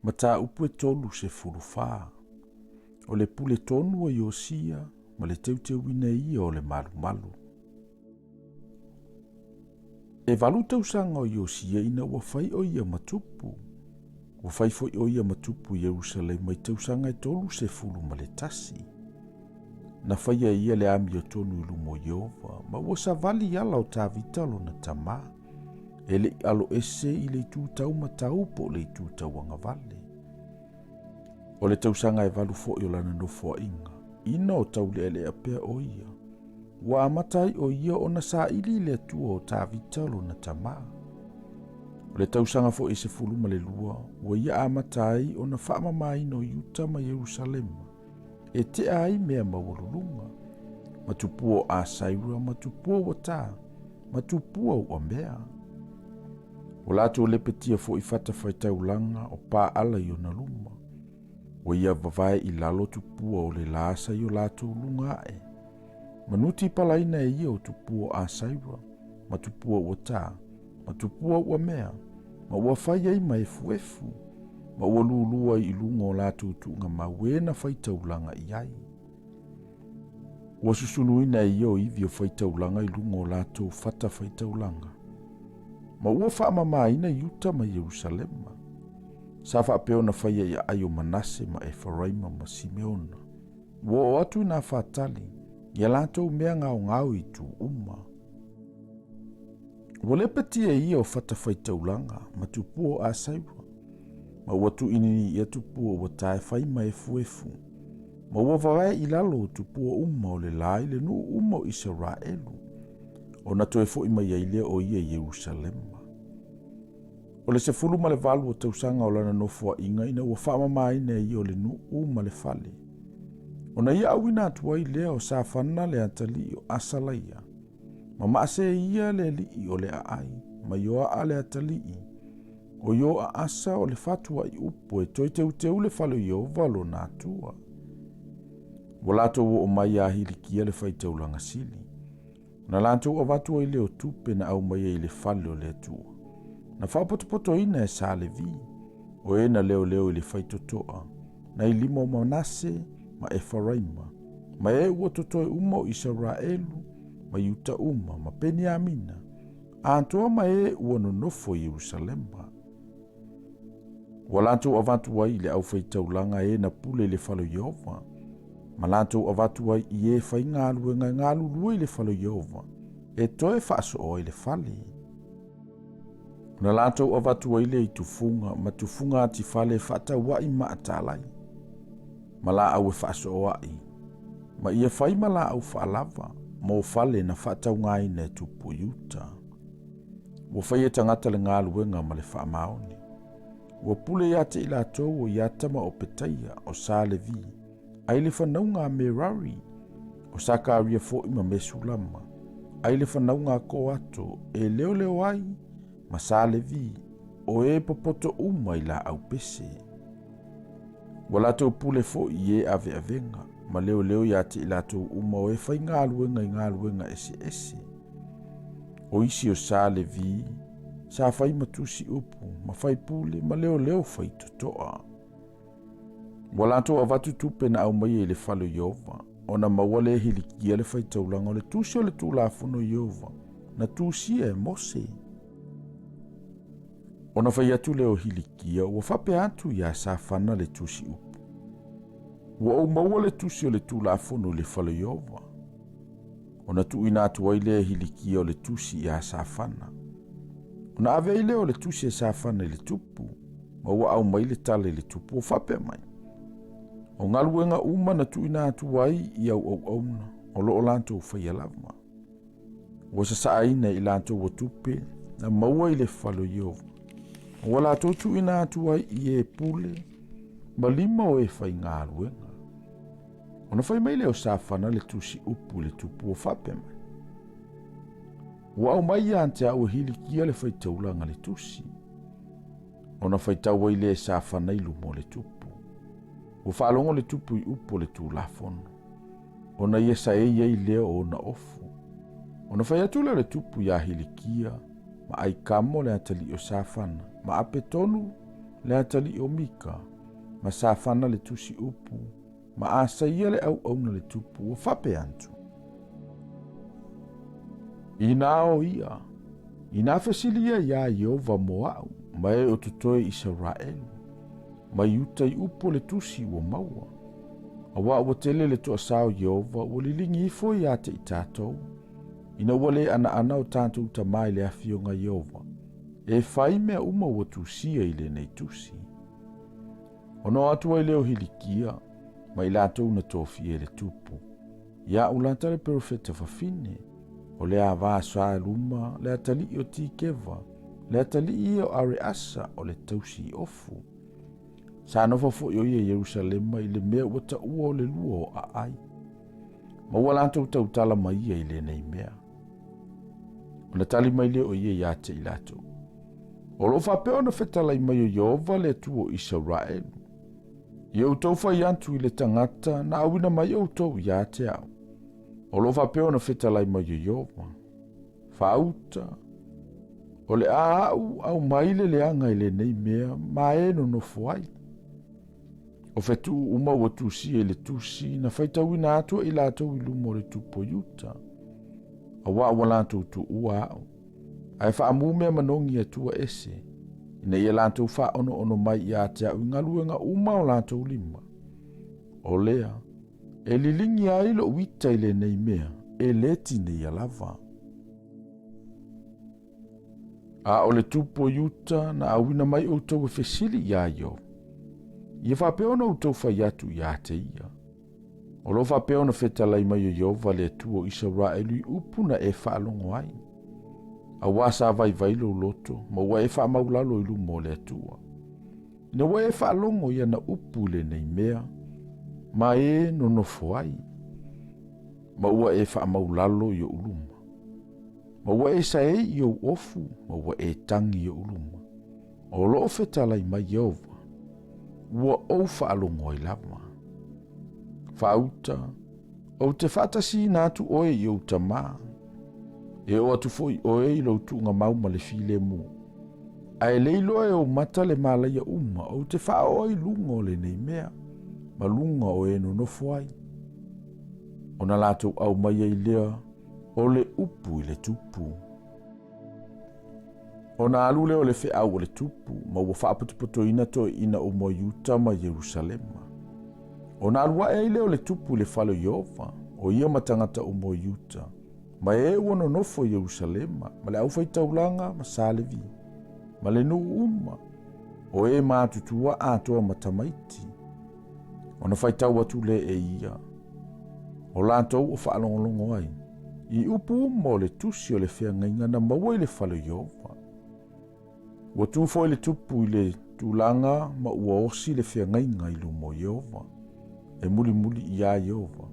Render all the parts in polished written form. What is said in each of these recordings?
ma tā upu e tolu se fulufā. O le pule tonu o Iosia, ma le teuteuina ia o le malumalu. E valu tausanga o Iosia ina ua fai o ia matupu. Ua fai foi o ia matupu Jerusalem mai tausanga e tolu se fulu ma le tasi. Na fai a ia le ami o tonu ilu mo Jehova, ma ua savali ala o tā vitalo na tamā. E le alo ese i le tūtau matau po le tūtau anga vale. O le tausanga e valu fo i o lana Nofoaiga, ina o tau le ele apea o ia. Wa amatai o ia o na sa ili le atua o tā vitalo na tamā. O le tausanga fo i se fulu ma le lua, wa ia amatai o na whaamamaina o Yuta ma Jerusalema. E te ai mea mawalulunga. Matupua a sairua, matupua wa tā, matupua wa mea. O lato le petia fo i fata faitaulanga o pā ala i o na luma. O ia vavae i lalo tupua o le lasa i o lato lunga e. Manuti palaina e ia o tupua a sairua, matupua wa tā, matupua wa mea, ma ua fai ai ma efu, ma ua lulua i lunga o lato utunga ma wena faitaulanga i ai. Ua susunuina e ia o ivi o faitaulanga i lunga o lato fata faitaulanga. Ma ua whaamamaina Yuta ma Jerusalema. Sa whaapeo na whaia ia ai o Manase ma Efraima ma Simeona. Ua o atu na whaatali, ia lato mea ngau i tu uma. Ua le patia ia o fata faitaulanga, ma tupua a sairua. Ma ua tu inini ia tupua ua tae whai ma efu. Ma ua vavae i lalo o tupua uma o le lai le nu uma o Israelu. O na toe fo ima iailea o ia Jerusalema. O le sefulu ma le valu o tausanga o lana Nofoaiga ina ua whaamamaina ia o le nu uma le fale. O na ia awina atuai lea o safana le atali o asalaia. Ma maase ia le li o le aai, ma yoa a le atali i. O yo a asa o le fatua i upo e toi teuteu le falo Jehova lo na atua. Walato o mai a hilikia le faitaulanga sili. Na lantou o vatua i leo tupe na au mai i le fale o le atua. Na whapotopoto ina e sa le vi. O e na leo i le faitotoa. Na i lima o Manase ma Efraima. Ma e ua totoe uma o Israelu. Ma Yuta uma ma Peniamina. A antoa ma e ua nonofo Jerusalema. Walantou avatua i le au faitaulanga e na pule le falo Jehova. Ma lantou avatua i e fai ngalu lua i le falo Jehova. E toe whaaso o i le fale. Na lantou avatua i le i tufunga, ma tufunga ati fale whaataua i maatalai. Ma la au e whaaso o ai. Ma ia fai ma la au whaalava, ma o fale na whaatau ngai ne tupu Yuta. Ua fai e tangata le ngā luenga ma le whaamaoni. Ua pule ia te ila tau o iatama o petaia o sa le vi. Ai le whanau ngā Merari, o sa kāria fo ima mesulama. Ai le whanau ngā ko ato, e leo ai, ma sa le vi, o e popoto uma i la au pese. Ua lato pule fo i e ave avenga, ma leo ia te ila tau uma o e whai ngā luenga ese. O isi o sa le vi, sa whai matusi upu, ma whai pule, ma leo whai tutoa. Walanto a watu tupe na au mai e le falo Jehova, o na mawale hilikia le faitaulanga o le tusi o le tulafuno Jehova, na tusi e Mose. O na whai atu leo hilikia, ua whape atu ia sa whana le tusi upu. Ua au maua le tusi o le tulafuno le falo Jehova. O na tu ina atu ai le hilikia o le tusi ia sa whana. O na ave ile o le tusi e sa whana le tupu, ma ua au mai le tale le tupu o whape mai. O ngaluenga uma na tuina atu ai i au auna, o loo lantou whai alama. Ua sa aina i lantou o tupe, na maua i le falo Jehova. Ua lantou tuina atu ai i e pule, ma lima o e whai ngaluenga. O na whai mai leo sa whana le tusi upu le tupu o whape mai. Ua au mai ante au hilikia le whai taulanga le tusi. O na whai tau ai le sa whana ilu mo le tupu. Ua whaalongo le tupu i upo le tulafono. O na ia sa ei leo o na ofu. O na whai atula le tupu ia hilikia, ma ai kamo le atali o sa whana, ma ape tonu, le atali o mika, ma safana le tusi upu, ma asaia le au na le tupu o fape antu. Ina o ia, ina fesilia ia Yehova moau, ma e o tutoe Israelu, ma yuta I upo le tusi o maua. Awa ua tele le toa sao Yehova, ua lilingi ifo ia te I tātou, ina ua le ana o tātou tamai le afionga Yehova, e fai mea uma ua tusia I le nei tusi. Ono atua I leo hilikia, ma I lātou na tofi e le tupu, ia ulata le profeta fafine, o le ava sa luma, le atali o tikeva, le atali o areasa o le tausi ofu. Sa nofa fo yo ye Jerusalema I le mea wata ua o le lua o ai. Ma ua lātou tautala mai ia I le nei mea. O na tali mai le o ye ia te I lātou. O lo whapeo na whetala I mai o Yehova le tu o Israelu. I au tau whai antu I le tangata na awina mai au tau ia te au. O lo whapeo na whetala I mai o Yehova. Whauta. O le au maile le anga I le nei mea ma e no Nofoaiga. O whetu uma ua tusi e le tusi na Faitauina atua I lātou I lumo le tupo yuta. A wa lātou tu ua au. Ai whaamu mea manongi atua ese. Ina ia lātou wha ono mai I a te au ngaluenga uma o lātou lima. O lea, e lilingi a ilo wita I le nei mea, e leti nei alava. A o le tupo yuta na awina mai o tau e fesili ia yo. Ia whapeo na utau whai atu ia te ia. O lo whapeo na whetalai mai o Yehova le atu o Israelu I upu na e whaalongo ai. A wasa vai vailo loto, ma ua e whaamaulalo I lumo le atua. Ina ua e whaalongo ia na upu le nei mea, ma e no Nofoaiga. Ma ua e whaamaulalo I o uluma. Ma ua e sae I o ofu, ma ua e tangi I o uluma. O lo whetalai mai Yehova. Ua au whaalongo I lama. Whauta, o te whatasi nātu oe I o tamaa. E o atu foi oe I lo tunga mauma le file mu. A e leilo e o mata le malaya uma o te wha oi lunga o le nei mea. Ma lunga o e no Nofoaiga. O na lātou au mai I lea o le upu I le tupu. O na alule o le fe au o le tupu, ma ua whaaputuputo ina to ina o mo Yuta ma Jerusalema. O na alua e leo le tupu le whalo Yehova, o ia matangata o mo Yuta, ma e ua nofo Jerusalema, ma le au Faitaulanga ma Salevi, ma le nu uma, o e mātutua atoa matamaiti. O na Faitau atu le e ia, o lātou o whaalongolongo ai, I upu mo le tusi o le Feagaiga na maua I le whalo Yehova. Ua tūfo I le tupu I le tūlanga ma ua osi le Feagaiga I lumo Yehova. E muli ia Yehova.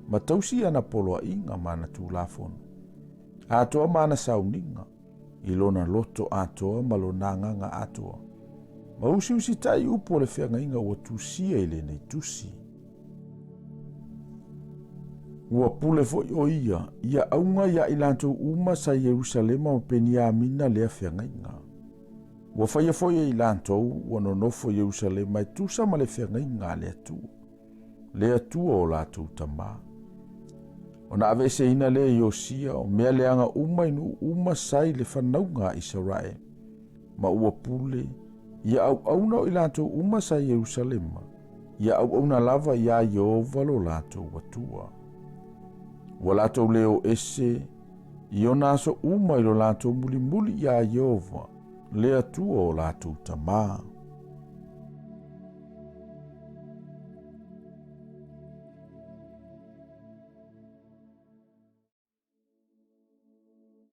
Ma tausi ana poloa inga mana tūlafono. Atoa mana sauninga. I lona loto atoa ma lona nganga atoa. Ma usi tai upo le Feagaiga ua tusia I le nei tusi. Ua pule foi o ia aunga ia I lātou uma sa Jerusalema ma penia amina lea Feagaiga. Ua whaia foi I lātou ua nonofo Jerusalema I tusa ma le Feagaiga le atua. Le atua o lātou tamā. O na avese ina le Iosia o mea leanga uma inu uma sai le whanaunga Israel. Ma ua pule, ia au auna o I lātou uma sai Jerusalema. Ia au auna lava ia Yehova lo lātou atua. Ua lātou leo ese, I o naso uma I lo lātou muli ia Yehova. Le atua o lātou tamā.